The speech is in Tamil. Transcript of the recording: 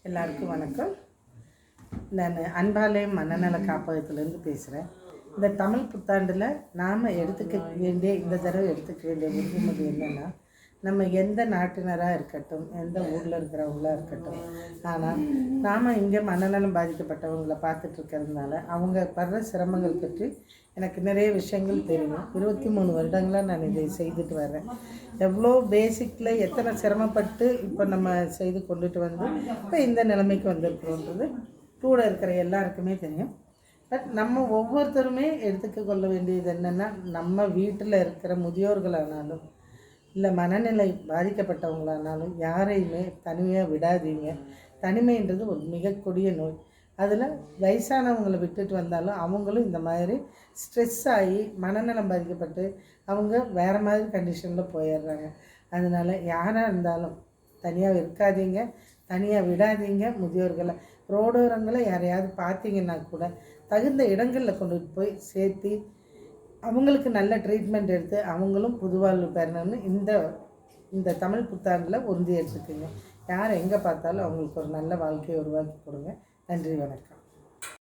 எல்லாருக்கும் வணக்கம். நான் அன்பாலயம் மனநல காப்பகத்திலேருந்து பேசுகிறேன். இந்த தமிழ் புத்தாண்டில் நாம் எடுத்துக்க வேண்டிய இந்த தடவை எடுத்துக்க வேண்டிய உறுதிமொழி என்னென்னா, நம்ம எந்த நாட்டினராக இருக்கட்டும், எந்த ஊரில் இருக்கிறவங்களாக இருக்கட்டும், ஆனால் நாம் இங்கே மனநலம் பாதிக்கப்பட்டவங்களை பார்த்துட்டு இருக்கிறதுனால அவங்க படுற சிரமங்கள் பற்றி எனக்கு நிறைய விஷயங்கள் தெரியும். 23 வருடங்களாக நான் இதை செய்துட்டு வர்றேன். எவ்வளோ பேசிக்கில் எத்தனை சிரமப்பட்டு இப்போ நம்ம செய்து கொண்டுட்டு வந்து இப்போ இந்த நிலைமைக்கு வந்திருக்கிறோன்றது கூட இருக்கிற எல்லாருக்குமே தெரியும். பட் நம்ம ஒவ்வொருத்தருமே எடுத்துக்க கொள்ள வேண்டியது என்னென்னா, நம்ம வீட்டில் இருக்கிற முதியோர்களானாலும் இல்லை மனநிலை பாதிக்கப்பட்டவங்களானாலும் யாரையுமே தனிமையாக விடாதீங்க. தனிமைன்றது ஒரு மிக கொடிய நோய். அதில் வயசானவங்களை விட்டுட்டு வந்தாலும் அவங்களும் இந்த மாதிரி ஸ்ட்ரெஸ் ஆகி மனநலம் பாதிக்கப்பட்டு அவங்க வேறு மாதிரி கண்டிஷனில் போயிடுறாங்க. அதனால் யாராக இருந்தாலும் தனியாக இருக்காதீங்க, தனியாக விடாதீங்க. முதியோர்களை ரோடோரங்களை யாரையாவது பார்த்தீங்கன்னா கூட தகுந்த இடங்களில் கொண்டு போய் சேர்த்து அவங்களுக்கு நல்ல ட்ரீட்மெண்ட் எடுத்து அவங்களும் புதுவாழ்வு பெறணும்னு இந்த தமிழ் புத்தாண்டில் உறுதி எடுத்துக்குங்க. யார் எங்கே பார்த்தாலும் அவங்களுக்கு ஒரு நல்ல வாழ்க்கையை உருவாக்கி கொடுங்க. நன்றி, வணக்கம்.